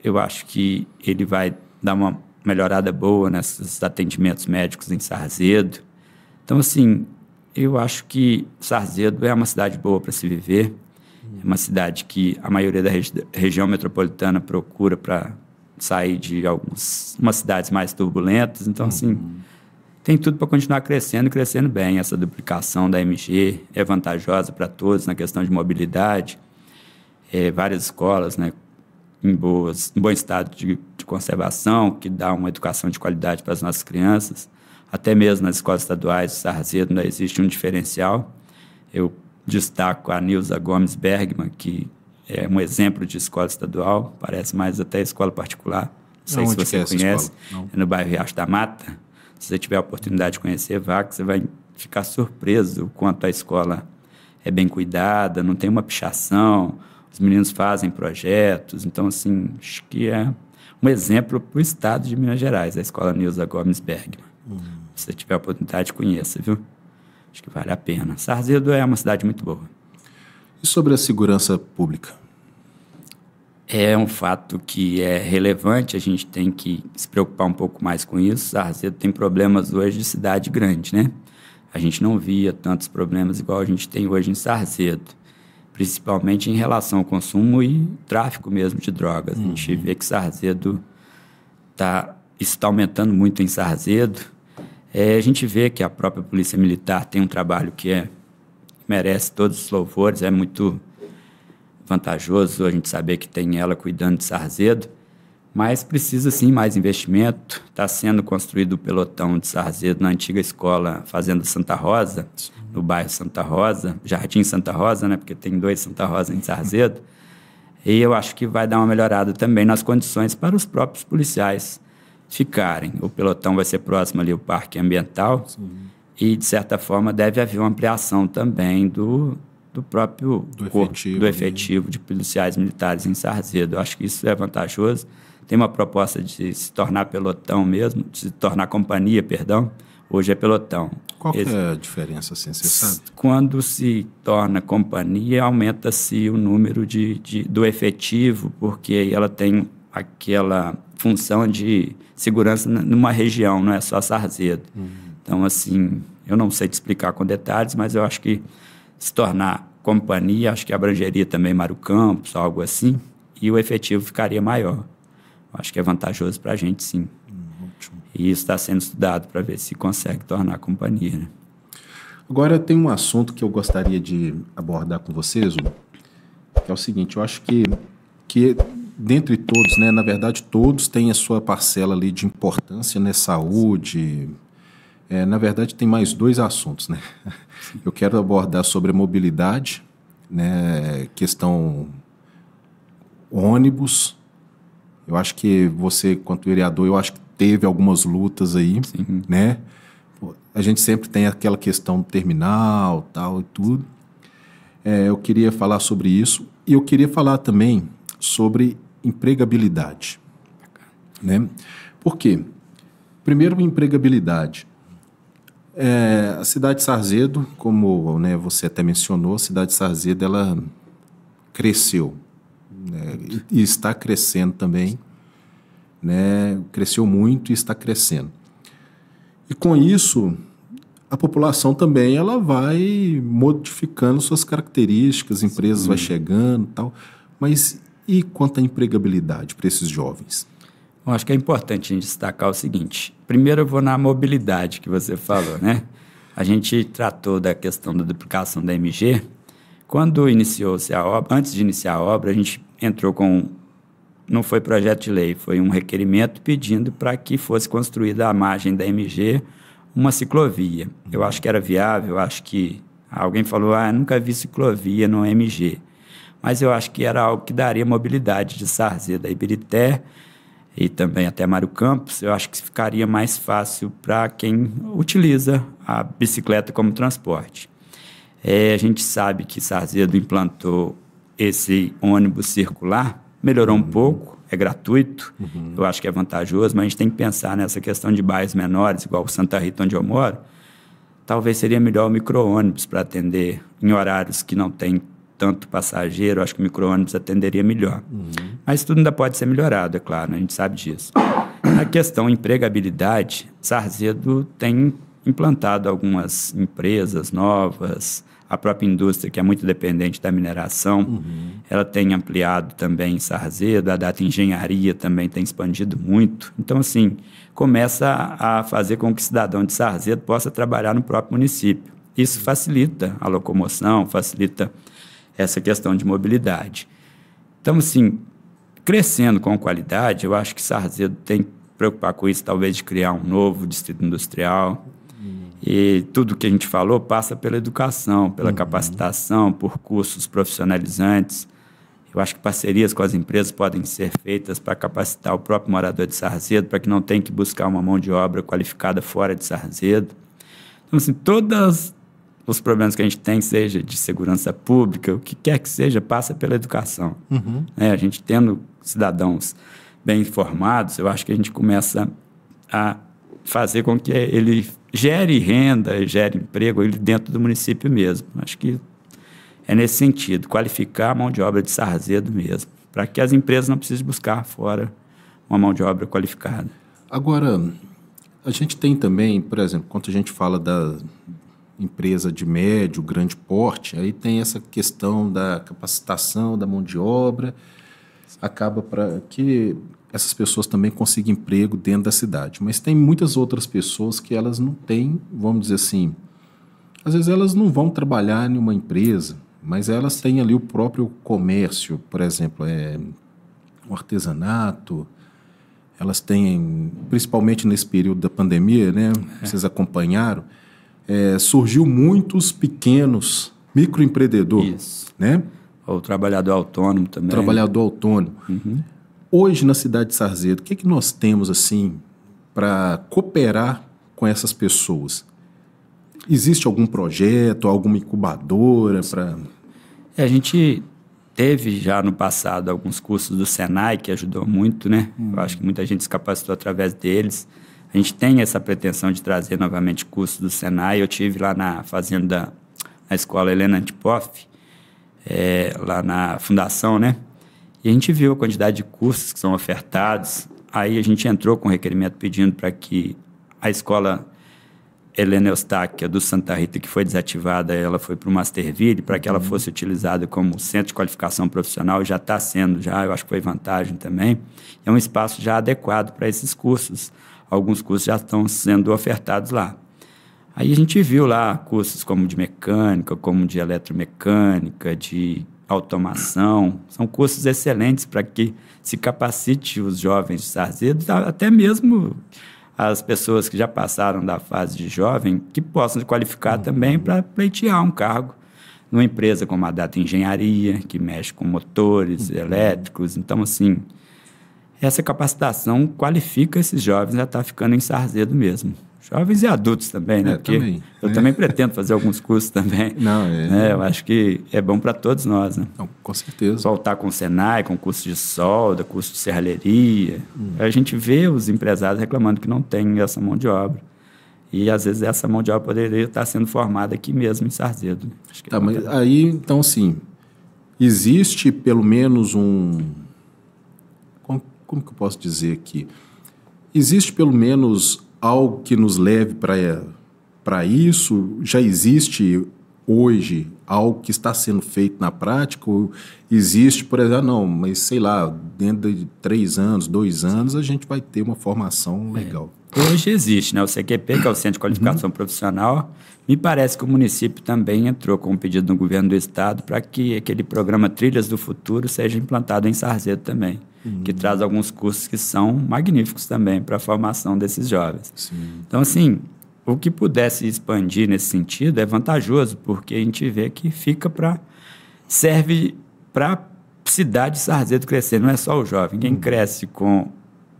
eu acho que ele vai dar uma melhorada boa nesses atendimentos médicos em Sarzedo. Então, assim, eu acho que Sarzedo é uma cidade boa para se viver, é uma cidade que a maioria da região metropolitana procura para sair de umas cidades mais turbulentas. Então, assim, tem tudo para continuar crescendo e crescendo bem. Essa duplicação da MG é vantajosa para todos na questão de mobilidade. Várias escolas, né, em bom estado de conservação, que dá uma educação de qualidade para as nossas crianças. Até mesmo nas escolas estaduais de Sarzedo ainda existe um diferencial. Eu destaco a Nilza Gomes Bergman, que é um exemplo de escola estadual, parece mais até escola particular. Não sei se você conhece, é no bairro Riacho da Mata. Se você tiver a oportunidade de conhecer, vá, que você vai ficar surpreso o quanto a escola é bem cuidada, não tem uma pichação, os meninos fazem projetos. Então, assim, acho que é um exemplo para o estado de Minas Gerais, a escola Nilza Gomes Bergman. Se você tiver a oportunidade, conheça, viu? Acho que vale a pena. Sarzedo é uma cidade muito boa. E sobre a segurança pública? É um fato que é relevante, a gente tem que se preocupar um pouco mais com isso. Sarzedo tem problemas hoje de cidade grande, né? A gente não via tantos problemas igual a gente tem hoje em Sarzedo, principalmente em relação ao consumo e tráfico mesmo de drogas. A gente vê que Sarzedo isso está aumentando muito em Sarzedo. A gente vê que a própria Polícia Militar tem um trabalho que merece todos os louvores, é muito vantajoso a gente saber que tem ela cuidando de Sarzedo, mas precisa sim mais investimento. Está sendo construído o pelotão de Sarzedo na antiga escola Fazenda Santa Rosa, no bairro Santa Rosa, Jardim Santa Rosa, né, porque tem 2 Santa Rosa em Sarzedo, e eu acho que vai dar uma melhorada também nas condições para os próprios policiais ficarem. O pelotão vai ser próximo ali ao Parque Ambiental. Sim. E, de certa forma, deve haver uma ampliação também do próprio corpo, do efetivo de policiais militares em Sarzedo. Eu acho que isso é vantajoso. Tem uma proposta de se tornar pelotão mesmo, de se tornar companhia, perdão. Hoje é pelotão. Qual que é a diferença, assim, você sabe? Quando se torna companhia, aumenta-se o número do efetivo, porque ela tem aquela função de segurança numa região, não é só Sarzedo. Então, assim, eu não sei te explicar com detalhes, mas eu acho que se tornar companhia, acho que abrangeria também Mário Campos, algo assim, e o efetivo ficaria maior. Acho que é vantajoso para a gente, sim. Ótimo. E isso está sendo estudado para ver se consegue tornar companhia, né? Agora, tem um assunto que eu gostaria de abordar com vocês, Hugo, que é o seguinte: eu acho que dentre todos, né, na verdade, todos têm a sua parcela ali de importância, né, saúde. Na verdade, tem mais dois assuntos, né? Eu quero abordar sobre a mobilidade, né, questão ônibus. Eu acho que você, quanto vereador, eu acho que teve algumas lutas aí, Sim. né? A gente sempre tem aquela questão do terminal, tal e tudo. Eu queria falar sobre isso e eu queria falar também sobre empregabilidade, né? Por quê? Primeiro, empregabilidade. A cidade de Sarzedo, como, né, você até mencionou, a cidade de Sarzedo, ela cresceu, né, e está crescendo também, né? Cresceu muito e está crescendo. E com isso, a população também ela vai modificando suas características, empresas vai chegando e tal. Mas e quanto à empregabilidade para esses jovens? Eu acho que é importante a gente destacar o seguinte. Primeiro eu vou na mobilidade que você falou, né? A gente tratou da questão da duplicação da MG. Quando iniciou-se a obra, antes de iniciar a obra, a gente entrou com... Não foi projeto de lei, foi um requerimento pedindo para que fosse construída à margem da MG uma ciclovia. Eu acho que era viável, eu acho que alguém falou, nunca vi ciclovia no MG. Mas eu acho que era algo que daria mobilidade de Sarzedo a Ibirité e também até Mário Campos. Eu acho que ficaria mais fácil para quem utiliza a bicicleta como transporte. A gente sabe que Sarzedo implantou esse ônibus circular, melhorou um pouco, é gratuito, eu acho que é vantajoso, mas a gente tem que pensar nessa questão de bairros menores, igual Santa Rita, onde eu moro. Talvez seria melhor o micro-ônibus para atender em horários que não tem tanto passageiro. Eu acho que o micro-ônibus atenderia melhor. Mas tudo ainda pode ser melhorado, é claro, né? A gente sabe disso. Na questão empregabilidade, Sarzedo tem implantado algumas empresas novas, a própria indústria, que é muito dependente da mineração, ela tem ampliado também em Sarzedo, a Data Engenharia também tem expandido muito. Então, assim, começa a fazer com que o cidadão de Sarzedo possa trabalhar no próprio município. Isso facilita a locomoção, facilita essa questão de mobilidade. Então, assim, crescendo com qualidade, eu acho que Sarzedo tem que preocupar com isso, talvez de criar um novo distrito industrial. E tudo que a gente falou passa pela educação, pela capacitação, por cursos profissionalizantes. Eu acho que parcerias com as empresas podem ser feitas para capacitar o próprio morador de Sarzedo, para que não tenha que buscar uma mão de obra qualificada fora de Sarzedo. Então, assim, todos os problemas que a gente tem, seja de segurança pública, o que quer que seja, passa pela educação. A gente tendo cidadãos bem informados, eu acho que a gente começa a fazer com que ele gere renda, gere emprego ele dentro do município mesmo. Acho que é nesse sentido, qualificar a mão de obra de Sarzedo mesmo, para que as empresas não precisem buscar fora uma mão de obra qualificada. Agora, a gente tem também, por exemplo, quando a gente fala da empresa de médio, grande porte, aí tem essa questão da capacitação da mão de obra, acaba para que essas pessoas também conseguem emprego dentro da cidade. Mas tem muitas outras pessoas que elas não têm, vamos dizer assim, às vezes elas não vão trabalhar em uma empresa, mas elas têm ali o próprio comércio, por exemplo, o artesanato, elas têm, principalmente nesse período da pandemia, né? Vocês acompanharam, surgiu muitos pequenos microempreendedores, né? O trabalhador autônomo também. Trabalhador autônomo. Hoje, na cidade de Sarzedo, o que nós temos assim para cooperar com essas pessoas? Existe algum projeto, alguma incubadora para... A gente teve já no passado alguns cursos do Senai, que ajudou muito, né? Eu acho que muita gente se capacitou através deles. A gente tem essa pretensão de trazer novamente cursos do Senai. Eu tive lá na fazenda, na escola Helena Antipoff, lá na fundação, né? E a gente viu a quantidade de cursos que são ofertados, Aí a gente entrou com requerimento pedindo para que a escola Helena Eustáquia do Santa Rita, que foi desativada, ela foi para o Masterville, para que ela fosse utilizada como centro de qualificação profissional, já está sendo, eu acho que foi vantagem também. É um espaço já adequado para esses cursos. Alguns cursos já estão sendo ofertados lá. Aí a gente viu lá cursos como de mecânica, como de eletromecânica, de automação. São cursos excelentes para que se capacite os jovens de Sarzedo, até mesmo as pessoas que já passaram da fase de jovem, que possam se qualificar também para pleitear um cargo numa empresa como a Data Engenharia, que mexe com motores elétricos. Então, assim, essa capacitação qualifica esses jovens a estar ficando em Sarzedo mesmo. Jovens e adultos também, né? Porque também, eu também pretendo fazer alguns cursos também. Não, eu acho que é bom para todos nós, né? Não, com certeza. Voltar com o Senai, com curso de solda, curso de serralheria. A gente vê os empresários reclamando que não tem essa mão de obra. E, às vezes, essa mão de obra poderia estar sendo formada aqui mesmo, em Sarzedo. Acho que mas aí, então, assim, existe pelo menos Como que eu posso dizer aqui? Existe pelo menos algo que nos leve para isso? Já existe hoje algo que está sendo feito na prática? Ou existe, por exemplo, não, mas sei lá, dentro de 3 anos, 2 anos, a gente vai ter uma formação legal. Hoje existe, né? O CQP, que é o Centro de Qualificação Profissional. Me parece que o município também entrou com um pedido no governo do estado para que aquele programa Trilhas do Futuro seja implantado em Sarzedo também, que traz alguns cursos que são magníficos também para a formação desses jovens. Sim. Então, assim, o que pudesse expandir nesse sentido é vantajoso, porque a gente vê que serve para a cidade de Sarzedo crescer, não é só o jovem. Quem cresce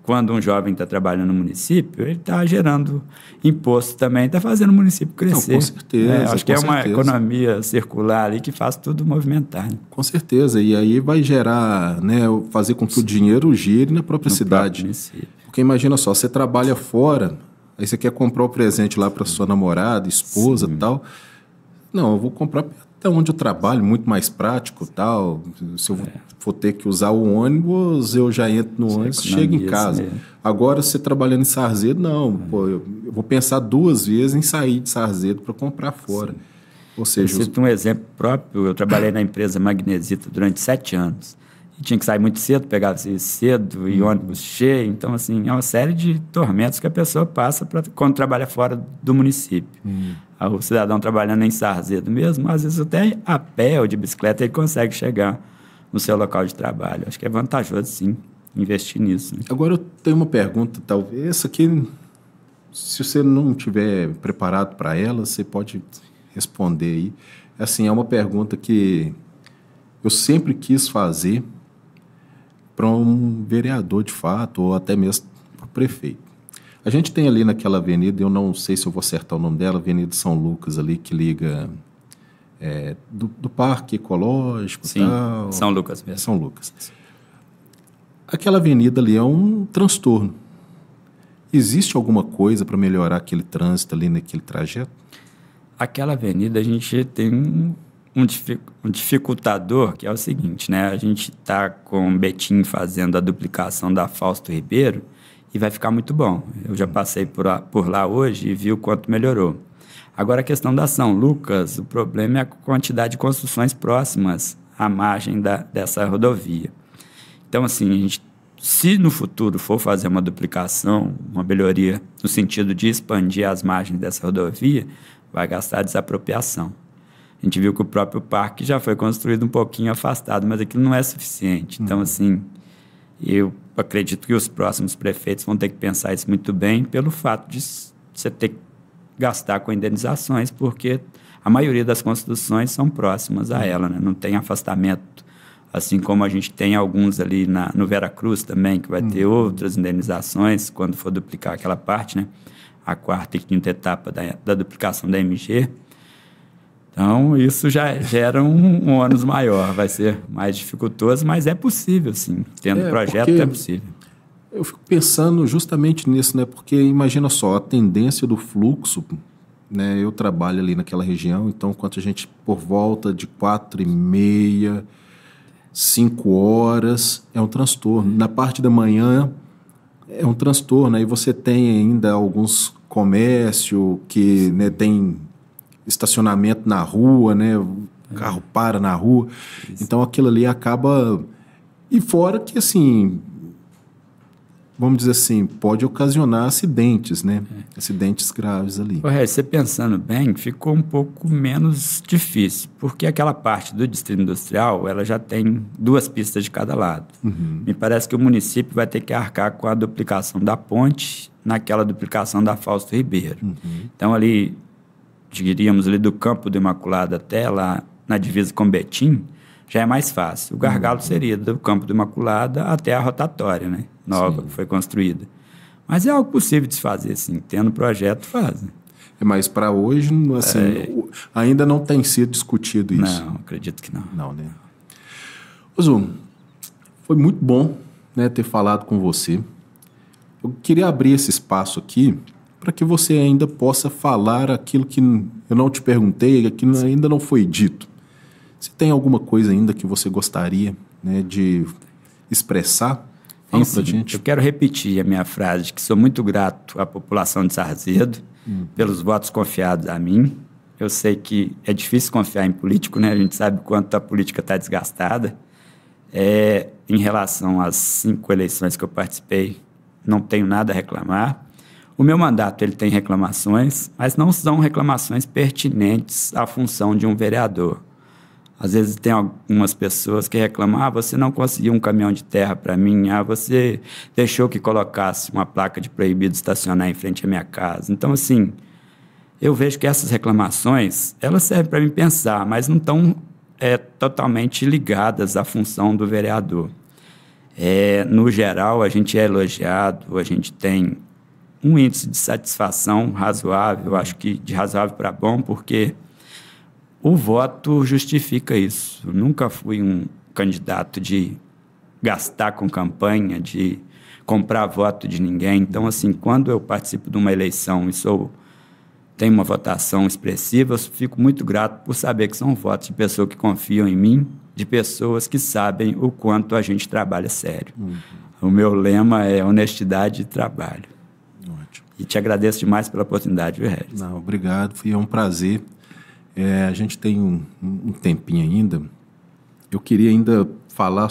quando um jovem está trabalhando no município, ele está gerando imposto também, está fazendo o município crescer. Não, com certeza. Acho que é uma economia circular ali que faz tudo movimentar. Né? Com certeza. E aí vai gerar, né, fazer com que o dinheiro gire na própria cidade. Porque imagina só, você trabalha fora, aí você quer comprar o presente lá para sua namorada, esposa e tal. Não, eu vou comprar até onde eu trabalho, muito mais prático tal. Se eu for ter que usar o ônibus, eu já entro no ônibus e chego em casa. Agora, você trabalhando em Sarzedo, não. Pô, eu vou pensar 2 vezes em sair de Sarzedo para comprar fora. Ou seja, eu cito um exemplo próprio. Eu trabalhei na empresa Magnesita durante 7 anos. E tinha que sair muito cedo, pegava cedo e ônibus cheio. Então, assim, é uma série de tormentos que a pessoa passa quando trabalha fora do município. O cidadão trabalhando em Sarzedo mesmo, às vezes até a pé ou de bicicleta, ele consegue chegar no seu local de trabalho. Acho que é vantajoso, sim, investir nisso. Né? Agora, eu tenho uma pergunta, talvez. Essa aqui, se você não estiver preparado para ela, você pode responder aí. Assim, é uma pergunta que eu sempre quis fazer para um vereador, de fato, ou até mesmo para o prefeito. A gente tem ali naquela avenida, eu não sei se eu vou acertar o nome dela, Avenida São Lucas ali, que liga do Parque Ecológico e tal. São Lucas mesmo. São Lucas. Aquela avenida ali é um transtorno. Existe alguma coisa para melhorar aquele trânsito ali naquele trajeto? Aquela avenida a gente tem um dificultador, que é o seguinte, né? A gente está com o Betim fazendo a duplicação da Fausto Ribeiro, e vai ficar muito bom. Eu já passei por lá hoje e vi o quanto melhorou. Agora, a questão da São Lucas, o problema é a quantidade de construções próximas à margem dessa rodovia. Então, assim, se no futuro for fazer uma duplicação, uma melhoria no sentido de expandir as margens dessa rodovia, vai gastar desapropriação. A gente viu que o próprio parque já foi construído um pouquinho afastado, mas aquilo não é suficiente. Então, assim, eu acredito que os próximos prefeitos vão ter que pensar isso muito bem pelo fato de você ter que gastar com indenizações, porque a maioria das construções são próximas a ela, né? Não tem afastamento, assim como a gente tem alguns ali no Veracruz também, que vai ter outras indenizações quando for duplicar aquela parte, né? A 4ª e 5ª etapa da duplicação da MG. Então, isso já gera um ônus maior, vai ser mais dificultoso, mas é possível, sim. Tendo projeto, é possível. Eu fico pensando justamente nisso, né? Porque imagina só, a tendência do fluxo, né? Eu trabalho ali naquela região, então, quando a gente, por volta de 4h30, 5 horas, é um transtorno. Na parte da manhã, É um transtorno. Aí você tem ainda alguns comércios que, né, tem estacionamento na rua, né? O carro para na rua. Isso. Então aquilo ali acaba... E fora que, assim, vamos dizer assim, pode ocasionar acidentes, né? Acidentes graves ali. Você pensando bem, ficou um pouco menos difícil, porque aquela parte do Distrito Industrial, ela já tem 2 pistas de cada lado. Me parece que o município vai ter que arcar com a duplicação da ponte naquela duplicação da Fausto Ribeiro. Então, ali, diríamos ali do Campo do Imaculado até lá na divisa com Betim, já é mais fácil. O gargalo seria do Campo do Imaculada até a rotatória, né? Nova, que foi construída. Mas é algo possível de se fazer, sim. Tendo projeto, fazem. Mas para hoje, assim, ainda não tem sido discutido isso. Não, acredito que não. Não, né? Ozu, foi muito bom, né, ter falado com você. Eu queria abrir esse espaço aqui para que você ainda possa falar aquilo que eu não te perguntei, aquilo que ainda não foi dito. Se tem alguma coisa ainda que você gostaria, né, de expressar, fala pra gente. Eu quero repetir a minha frase de que sou muito grato à população de Sarzedo pelos votos confiados a mim. Eu sei que é difícil confiar em político, né? A gente sabe quanto a política está desgastada. Em relação às 5 eleições que eu participei, não tenho nada a reclamar. O meu mandato ele tem reclamações, mas não são reclamações pertinentes à função de um vereador. Às vezes tem algumas pessoas que reclamam, você não conseguiu um caminhão de terra para mim, você deixou que colocasse uma placa de proibido estacionar em frente à minha casa. Então, assim, eu vejo que essas reclamações, elas servem para mim pensar, mas não estão totalmente ligadas à função do vereador. No geral, a gente é elogiado, a gente tem um índice de satisfação razoável, eu acho que de razoável para bom, porque o voto justifica isso. Eu nunca fui um candidato de gastar com campanha, de comprar voto de ninguém. Então, assim, quando eu participo de uma eleição e tenho uma votação expressiva, eu fico muito grato por saber que são votos de pessoas que confiam em mim, de pessoas que sabem o quanto a gente trabalha sério. O meu lema é honestidade e trabalho. Ótimo. E te agradeço demais pela oportunidade, viu, Regis? Não, obrigado, foi um prazer. A gente tem um tempinho ainda. Eu queria ainda falar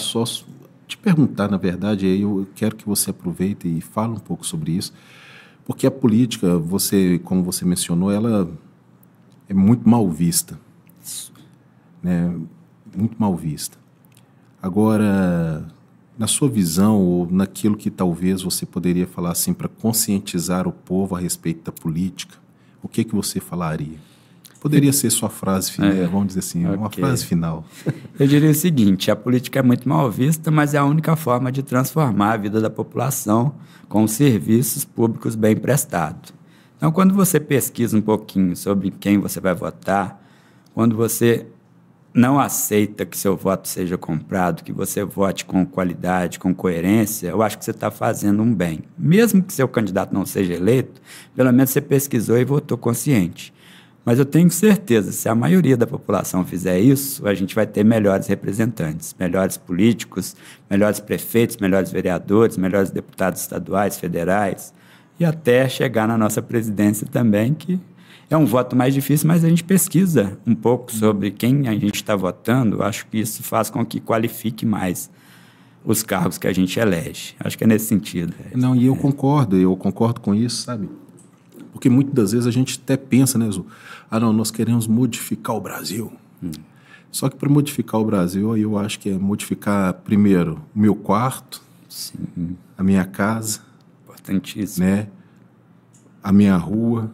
te perguntar, na verdade, eu quero que você aproveite e fale um pouco sobre isso, porque a política, como você mencionou, ela é muito mal vista, né? Muito mal vista. Agora, na sua visão, ou naquilo que talvez você poderia falar assim para conscientizar o povo a respeito da política, o que você falaria? Poderia ser sua frase final, vamos dizer assim, uma frase final. Eu diria o seguinte, a política é muito mal vista, mas é a única forma de transformar a vida da população com os serviços públicos bem prestados. Então, quando você pesquisa um pouquinho sobre quem você vai votar, quando você não aceita que seu voto seja comprado, que você vote com qualidade, com coerência, eu acho que você está fazendo um bem. Mesmo que seu candidato não seja eleito, pelo menos você pesquisou e votou consciente. Mas eu tenho certeza, se a maioria da população fizer isso, a gente vai ter melhores representantes, melhores políticos, melhores prefeitos, melhores vereadores, melhores deputados estaduais, federais, e até chegar na nossa presidência também, que é um voto mais difícil, mas a gente pesquisa um pouco sobre quem a gente está votando. Eu acho que isso faz com que qualifique mais os cargos que a gente elege. Acho que é nesse sentido. Não, e eu concordo com isso, sabe? Porque muitas das vezes a gente até pensa, né, Zu? Não, nós queremos modificar o Brasil. Só que para modificar o Brasil, eu acho que é modificar, primeiro, o meu quarto, sim, a minha casa, importantíssimo, né, a minha rua,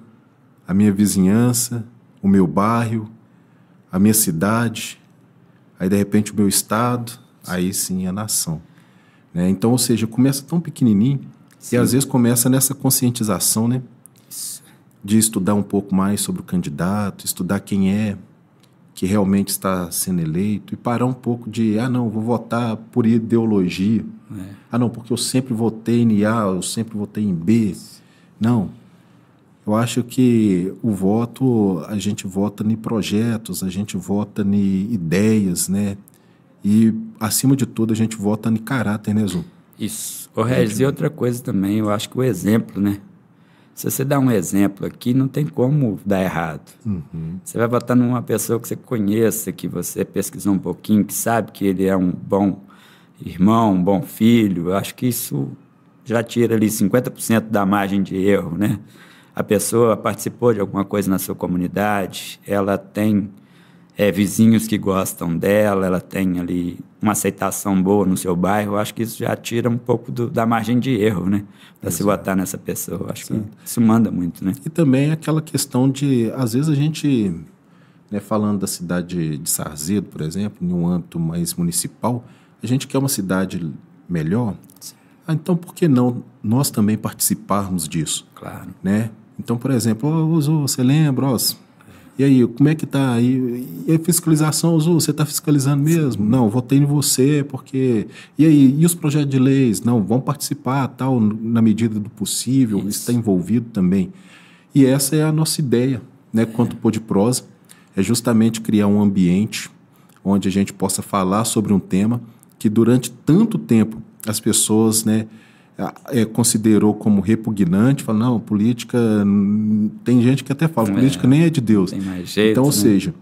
a minha vizinhança, o meu bairro, a minha cidade, aí de repente o meu estado, aí sim a nação. Né? Então, ou seja, começa tão pequenininho, sim, e às vezes começa nessa conscientização, né? De estudar um pouco mais sobre o candidato, estudar quem é que realmente está sendo eleito e parar um pouco de, não, vou votar por ideologia. Não, porque eu sempre votei em A, eu sempre votei em B. Não. Eu acho que o voto, a gente vota em projetos, a gente vota em ideias, né? E, acima de tudo, a gente vota em caráter, né, Zu? Isso. Ô, Regis, e outra coisa também, eu acho que o exemplo, né? Se você dá um exemplo aqui, não tem como dar errado. Você vai votar numa pessoa que você conheça, que você pesquisou um pouquinho, que sabe que ele é um bom irmão, um bom filho. Eu acho que isso já tira ali 50% da margem de erro, né? A pessoa participou de alguma coisa na sua comunidade, ela tem vizinhos que gostam dela, ela tem ali uma aceitação boa no seu bairro. Eu acho que isso já tira um pouco da margem de erro, né? Para se votar nessa pessoa. Eu acho que isso manda muito, né? E também aquela questão de, às vezes a gente, né, falando da cidade de Sarzedo, por exemplo, em um âmbito mais municipal, a gente quer uma cidade melhor. Então, por que não nós também participarmos disso? Claro. Né? Então, por exemplo, Zu, você lembra, e aí, como é que está aí? E a fiscalização, Zu, você está fiscalizando mesmo? Sim. Não, votei em você, porque... E aí, e os projetos de leis? Não, vão participar, tal, na medida do possível, está envolvido também. E essa é a nossa ideia, né, quanto Pod Prosa, é justamente criar um ambiente onde a gente possa falar sobre um tema que durante tanto tempo as pessoas, né, considerou como repugnante, fala, não, política, tem gente que até fala, política nem é de Deus. Tem mais jeito, então, ou né? seja,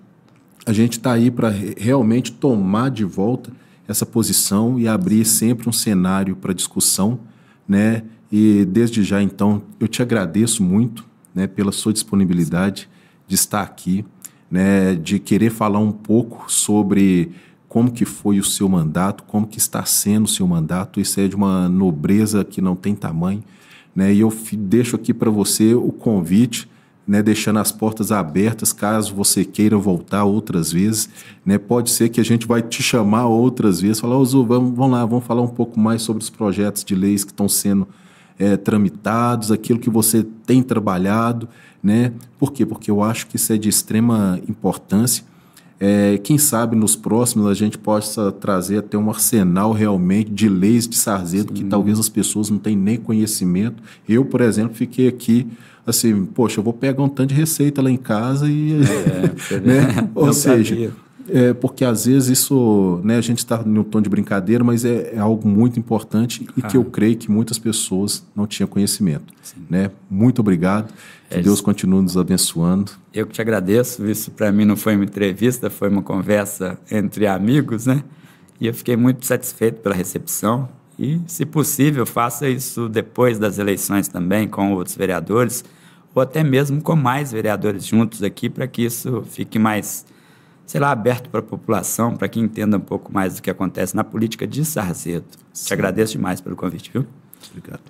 a gente está aí para realmente tomar de volta essa posição e abrir sempre um cenário para discussão, né? E desde já, então, eu te agradeço muito, né, pela sua disponibilidade de estar aqui, né, de querer falar um pouco sobre como que foi o seu mandato, como que está sendo o seu mandato. Isso é de uma nobreza que não tem tamanho, né? E eu deixo aqui para você o convite, né, deixando as portas abertas, caso você queira voltar outras vezes, né? Pode ser que a gente vai te chamar outras vezes, falar, Zu, vamos lá, vamos falar um pouco mais sobre os projetos de leis que estão sendo tramitados, aquilo que você tem trabalhado, né? Por quê? Porque eu acho que isso é de extrema importância. Quem sabe nos próximos a gente possa trazer até um arsenal realmente de leis de Sarzedo que talvez as pessoas não tenham nem conhecimento. Eu, por exemplo, fiquei aqui assim, poxa, eu vou pegar um tanto de receita lá em casa e... né? Ou seja, porque às vezes isso, né, a gente está no tom de brincadeira, mas é algo muito importante e que eu creio que muitas pessoas não tinham conhecimento. Né? Muito obrigado. Que Deus continue nos abençoando. Eu que te agradeço. Isso para mim não foi uma entrevista, foi uma conversa entre amigos, né? E eu fiquei muito satisfeito pela recepção. E, se possível, faça isso depois das eleições também, com outros vereadores, ou até mesmo com mais vereadores juntos aqui, para que isso fique mais, sei lá, aberto para a população, para que entenda um pouco mais do que acontece na política de Sarzedo. Te agradeço demais pelo convite, viu? Obrigado.